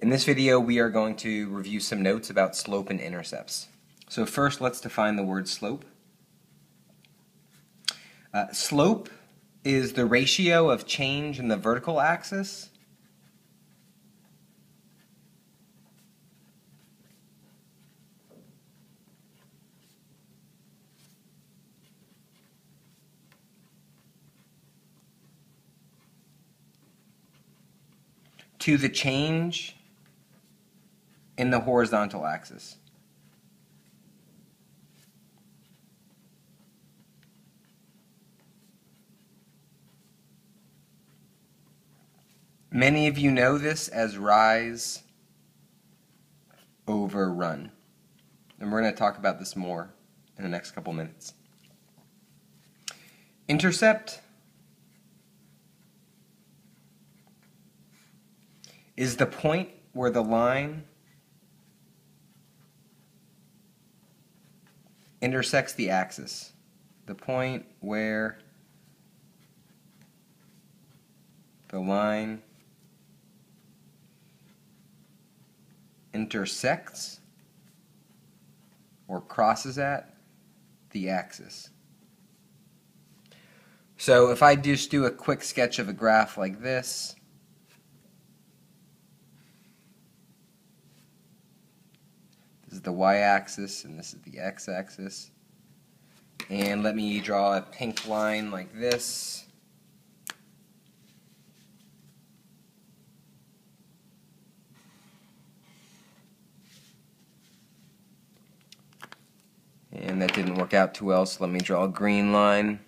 In this video, we are going to review some notes about slope and intercepts. So first, let's define the word slope. Slope is the ratio of change in the vertical axis to the change in the horizontal axis. Many of you know this as rise over run. And we're going to talk about this more in the next couple minutes. Intercept is the point where the line intersects the axis. The point where the line intersects or crosses at the axis. So if I just do a quick sketch of a graph like this, this is the y-axis and this is the x-axis, and let me draw a pink line like this. And that didn't work out too well, so let me draw a green line.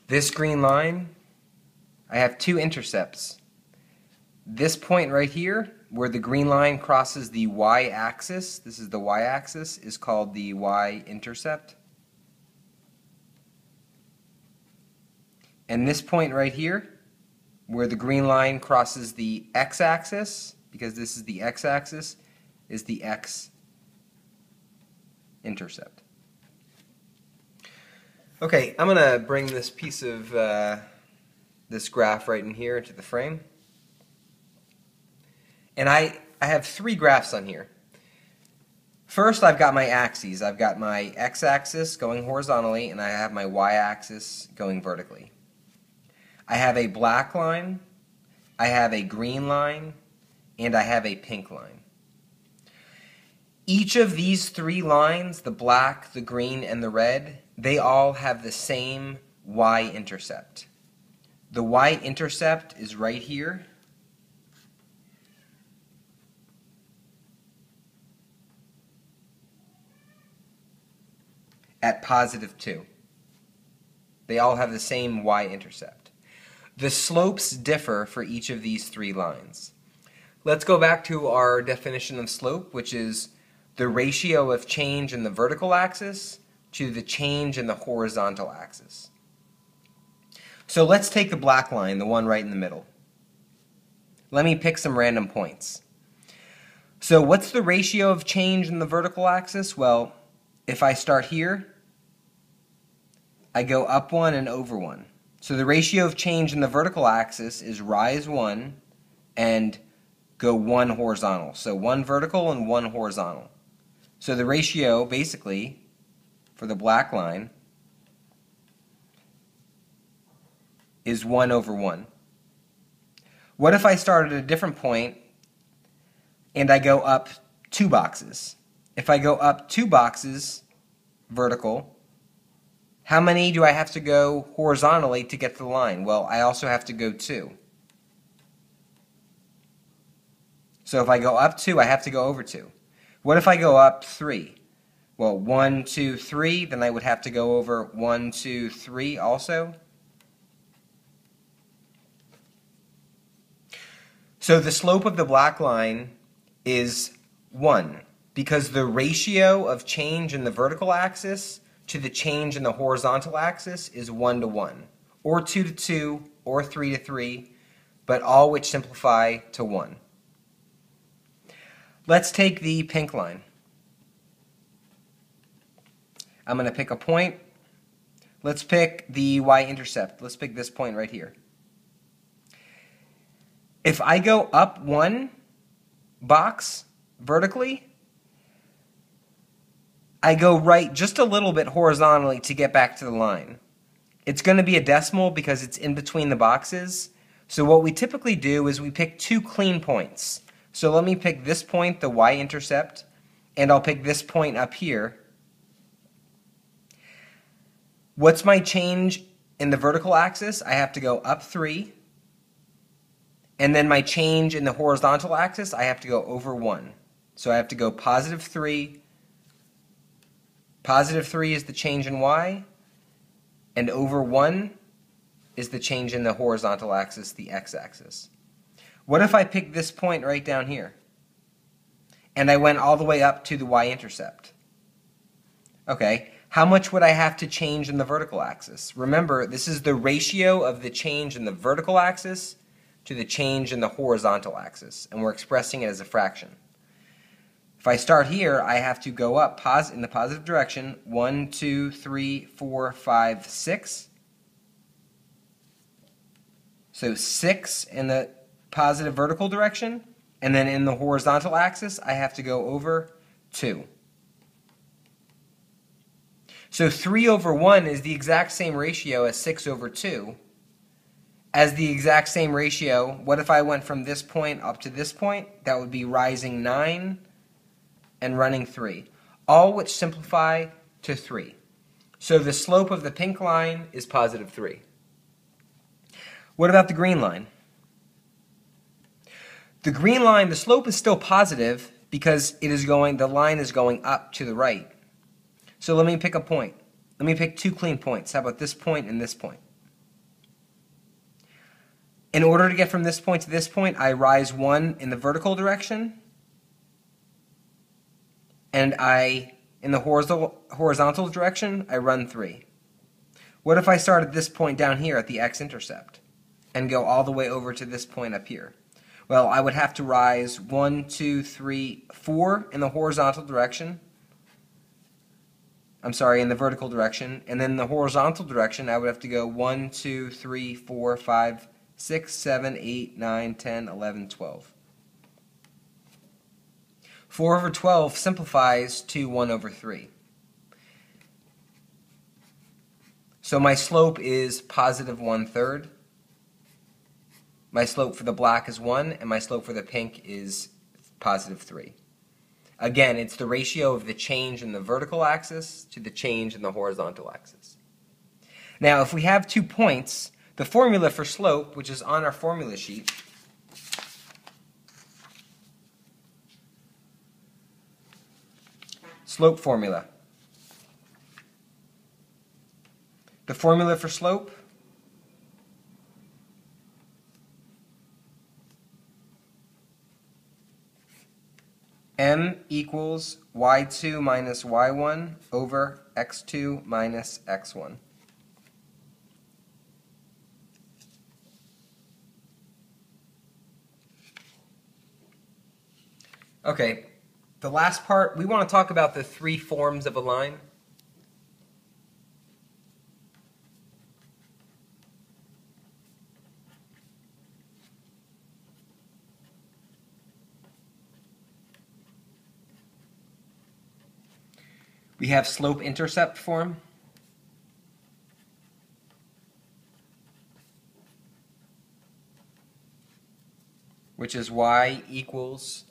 This green line, I have two intercepts. This point right here, where the green line crosses the y-axis, this is the y-axis, is called the y-intercept. And this point right here, where the green line crosses the x-axis, because this is the x-axis, is the x-intercept. Okay, I'm going to bring this piece of this graph right in here into the frame. And I have three graphs on here. First, I've got my axes. I've got my x-axis going horizontally, and I have my y-axis going vertically. I have a black line, I have a green line, and I have a pink line. Each of these three lines, the black, the green, and the red, they all have the same y-intercept. The y-intercept is right here. At positive 2. They all have the same y-intercept. The slopes differ for each of these three lines. Let's go back to our definition of slope, which is the ratio of change in the vertical axis to the change in the horizontal axis. So let's take the black line, the one right in the middle. Let me pick some random points. So what's the ratio of change in the vertical axis? Well, if I start here, I go up 1 and over 1. So the ratio of change in the vertical axis is rise 1 and go 1 horizontal. So 1 vertical and 1 horizontal. So the ratio, basically, for the black line is 1 over 1. What if I start at a different point and I go up 2 boxes? If I go up 2 boxes vertical, how many do I have to go horizontally to get to the line? Well, I also have to go 2. So if I go up 2, I have to go over 2. What if I go up 3? Well, 1, 2, 3, then I would have to go over 1, 2, 3 also. So the slope of the black line is 1, because the ratio of change in the vertical axis to the change in the horizontal axis is 1 to 1, or 2 to 2, or 3 to 3, but all which simplify to 1. Let's take the pink line. I'm going to pick a point. Let's pick the y-intercept. Let's pick this point right here. If I go up one box vertically, I go right just a little bit horizontally to get back to the line. It's going to be a decimal because it's in between the boxes. So what we typically do is we pick two clean points. So let me pick this point, the y-intercept, and I'll pick this point up here. What's my change in the vertical axis? I have to go up 3. And then my change in the horizontal axis, I have to go over 1. So I have to go positive 3. Positive 3 is the change in y. And over 1 is the change in the horizontal axis, the x-axis. What if I pick this point right down here? And I went all the way up to the y-intercept. Okay, how much would I have to change in the vertical axis? Remember, this is the ratio of the change in the vertical axis to the change in the horizontal axis, and we're expressing it as a fraction. If I start here, I have to go up in the positive direction, 1, 2, 3, 4, 5, 6. So 6 in the positive vertical direction, and then in the horizontal axis, I have to go over 2. So 3 over 1 is the exact same ratio as 6 over 2. As the exact same ratio, what if I went from this point up to this point? That would be rising 9 and running 3, all which simplify to 3. So the slope of the pink line is positive 3. What about the green line? The green line, the slope is still positive because the line is going up to the right. So let me pick a point. Let me pick two clean points. How about this point and this point? In order to get from this point to this point, I rise 1 in the vertical direction, and in the horizontal direction, I run 3. What if I start at this point down here at the x-intercept and go all the way over to this point up here? Well, I would have to rise 1, 2, 3, 4 in the horizontal direction. I'm sorry, in the vertical direction. And then in the horizontal direction, I would have to go 1, 2, 3, 4, 5, 6, 7, 8, 9, 10, 11, 12. 4 over 12 simplifies to 1 over 3. So my slope is positive 1/3. My slope for the black is 1, and my slope for the pink is positive 3. Again, it's the ratio of the change in the vertical axis to the change in the horizontal axis. Now, if we have 2 points, the formula for slope, which is on our formula sheet, slope formula. The formula for slope m equals y2 minus y1 over x2 minus x1. Okay, the last part, we want to talk about the 3 forms of a line. We have slope-intercept form, which is y equals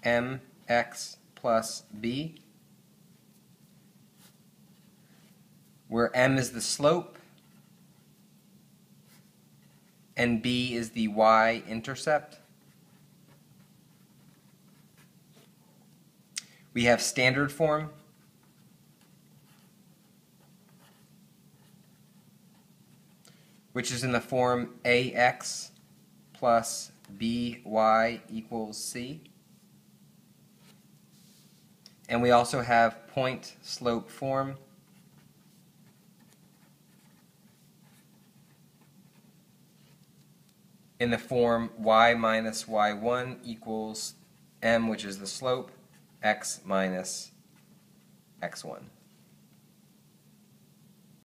mx plus b, where m is the slope and b is the y-intercept. We have standard form, which is in the form ax plus by equals c. And we also have point slope form, in the form y minus y1 equals m, which is the slope, x minus x1.